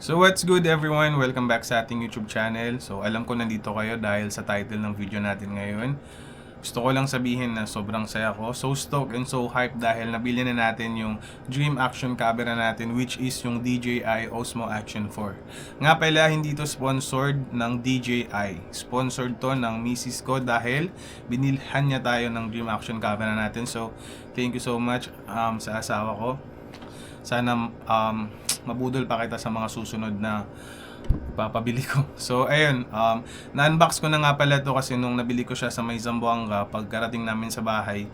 So what's good everyone? Welcome back sa ating YouTube channel. So alam ko nandito kayo dahil sa title ng video natin ngayon. Gusto ko lang sabihin na sobrang saya ko. So stoked and so hyped dahil nabili na natin yung dream action camera natin, which is yung DJI Osmo Action 4. Nga pala, hindi to sponsored ng DJI. Sponsored to ng misis ko dahil binilhan niya tayo ng dream action camera natin. So thank you so much sa asawa ko. Sana mabudol pa kita sa mga susunod na papabili ko. So ayun, na-unbox ko na nga pala to kasi nung nabili ko siya sa may Zamboanga, pagkarating namin sa bahay,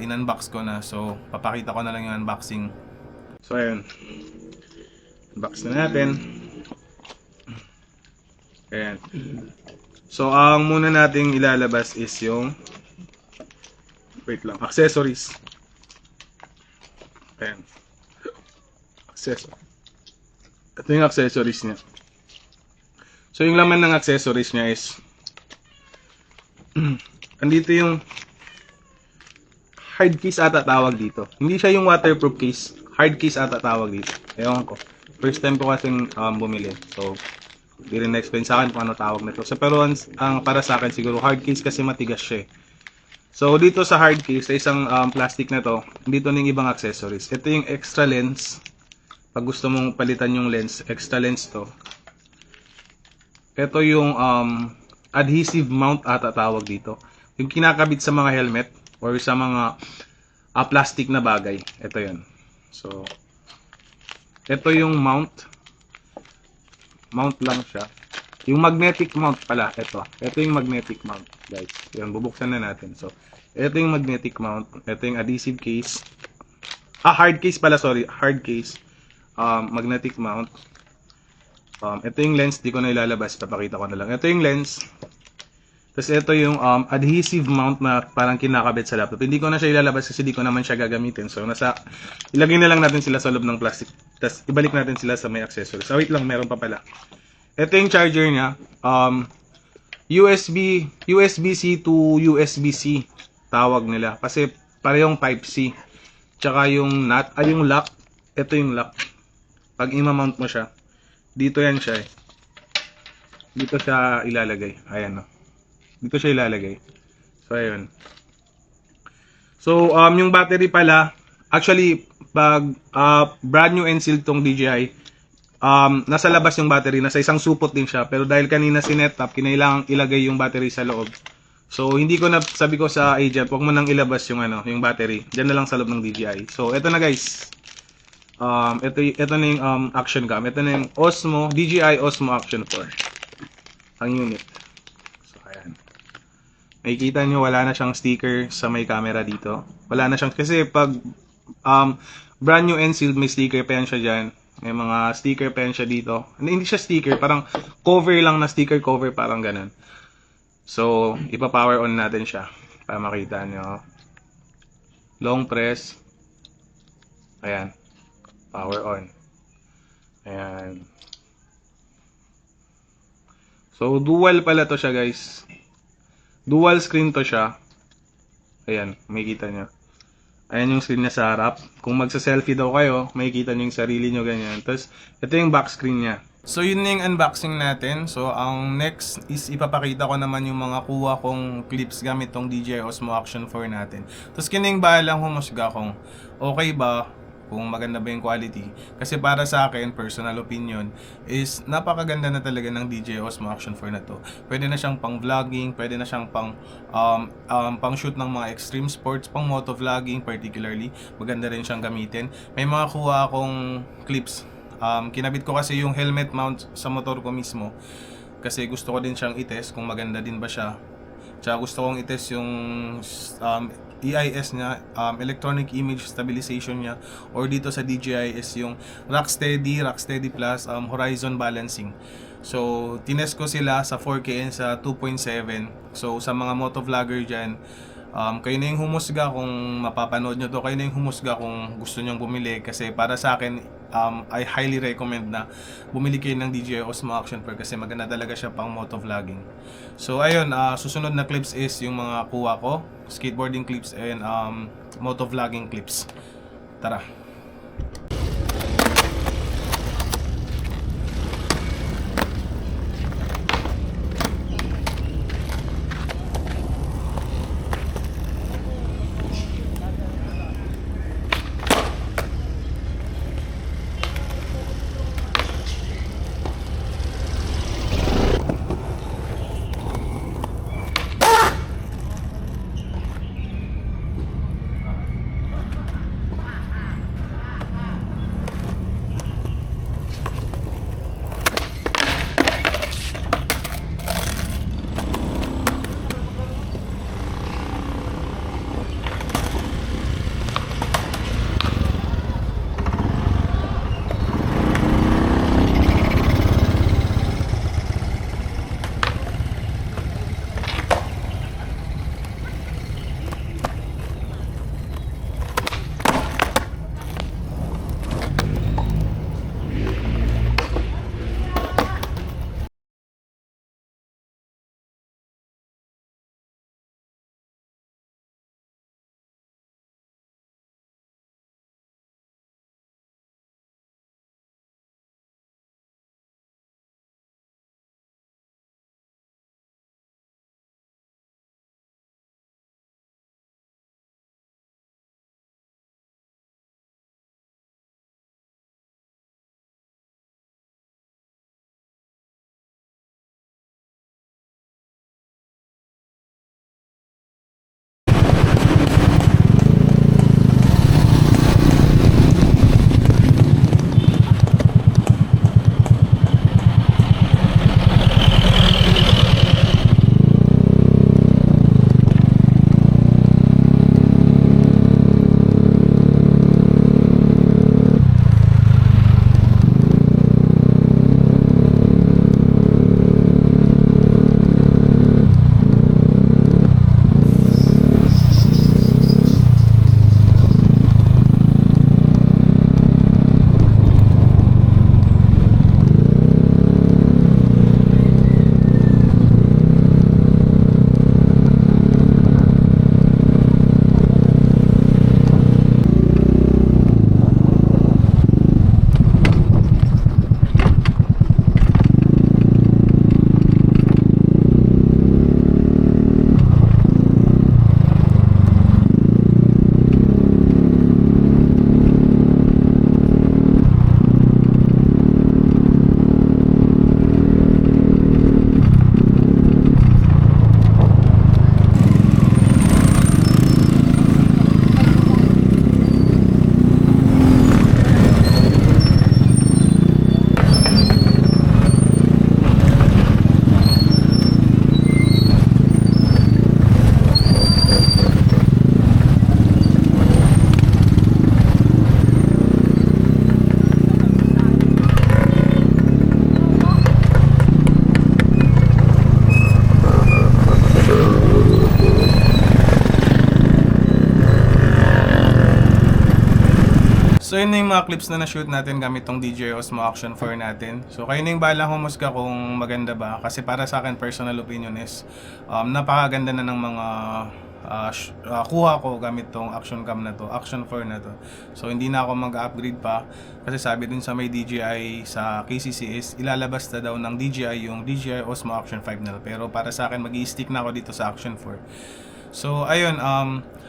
in-unbox ko na. So papakita ko na lang yung unboxing. So ayun, unbox na natin. Ayan. So ang muna nating ilalabas is yung accessories. Ayan. Ito yung accessories niya. So yung laman ng accessories niya is andito yung hard case ata tawag dito. Hindi siya yung waterproof case. Hard case ata tawag dito. Ewan ko. First time ko kasing bumili. So hindi rin na-explain sa akin kung ano tawag nito. So pero ang para sa akin siguro hard case kasi matigas siya. So dito sa hard case, sa isang plastic na to, dito na yung ibang accessories. Ito yung extra lens. Pag gusto mong palitan yung lens, extra lens to. Ito yung adhesive mount ata tawag dito. Yung kinakabit sa mga helmet or sa mga plastic na bagay. Ito yun. So, ito yung mount. Mount lang siya. Yung magnetic mount pala. Ito yung magnetic mount, guys. Yan, bubuksan na natin. So, ito yung magnetic mount. Ito yung adhesive case. Hard case pala, sorry. Hard case. Magnetic mount. Ito yung lens, di ko na ilalabas, papakita ko na lang. Ito yung lens. Tapos ito yung adhesive mount na parang kinakabit sa laptop. Hindi ko na siya ilalabas kasi di ko naman siya gagamitin. So ilagay na lang natin sila sa loob ng plastic. Tapos ibalik natin sila sa may accessories. Wait lang, meron pa pala. Ito yung charger niya. USB-C to USB-C tawag nila. Kasi parehong Type-C. Tsaka yung yung lock. Ito yung lock. Pag i-mount mo siya, dito yan siya eh. Dito siya ilalagay. Ayan o. Dito siya ilalagay. So, ayun. So, yung battery pala, actually, pag brand new and sealed tong DJI, nasa labas yung battery. Nasa isang supot din siya. Pero dahil kanina sinet up, kinailangang ilagay yung battery sa loob. So, hindi ko na, sabi ko sa agent, huwag mo nang ilabas yung, yung battery. Diyan na lang sa loob ng DJI. So, eto na guys. Ito na yung action cam. Ito na yung DJI Osmo Action 4. Ang unit. So, ayan. Makikita nyo, wala na siyang sticker sa may camera dito. Wala na siyang, kasi pag brand new and sealed, may sticker pa yan siya dyan. May mga sticker pa yan siya dito. Hindi siya sticker, parang cover lang na sticker cover, parang ganun. So, ipa-power on natin siya para makita nyo. Long press. Ayan. Power on. Ayan. So, dual pala to siya, guys. Dual screen to siya. Ayan, makikita nyo. Ayan yung screen niya sa harap. Kung magsa-selfie daw kayo, makikita nyo yung sarili nyo ganyan. Tapos, ito yung back screen niya. So, yun na yung unboxing natin. So, ang next is ipapakita ko naman yung mga kuha kong clips gamit tong DJI Osmo Action 4 natin. Tapos, kining bahalang humusga kung okay ba, kung maganda ba yung quality. Kasi para sa akin, personal opinion, is napakaganda na talaga ng DJI Osmo Action 4 na to. Pwede na siyang pang vlogging, pwede na siyang pang shoot ng mga extreme sports, pang moto vlogging particularly. Maganda rin siyang gamitin. May mga kuha akong clips. Kinabit ko kasi yung helmet mount sa motor ko mismo. Kasi gusto ko din siyang i-test kung maganda din ba siya. Tsaka gusto kong i-test yung EIS niya, Electronic Image Stabilization niya, or dito sa DJI is yung Rocksteady Plus Horizon Balancing. So, tinest ko sila sa 4K and sa 2.7. So, sa mga motovlogger dyan, kayo na yung humusga kung mapapanood nyo to, kayo na yung humusga kung gusto nyong bumili. Kasi para sa akin, I highly recommend na bumili kayo ng DJI Osmo Action 4 kasi maganda talaga siya pang motovlogging. So ayun, susunod na clips is yung mga kuha ko, skateboarding clips and motovlogging clips. Tara! mga clips na na-shoot natin gamit tong DJI Osmo Action 4 natin. So kayo na yung bahala humusga kung maganda ba. Kasi para sa akin, personal opinion is napakaganda na ng mga kuha ko gamit tong action cam na to, action 4 na to. So hindi na ako mag-upgrade pa kasi sabi din sa may DJI sa KCC is ilalabas na daw ng DJI yung DJI Osmo Action 5 na. Pero para sa akin, mag-i-stick na ako dito sa Action 4. So ayun,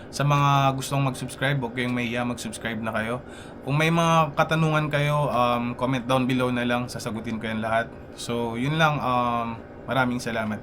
sa mga gustong mag-subscribe, huwag kayong mahiya, mag-subscribe na kayo. Kung may mga katanungan kayo, comment down below na lang, sasagutin ko yan lahat. So yun lang, maraming salamat.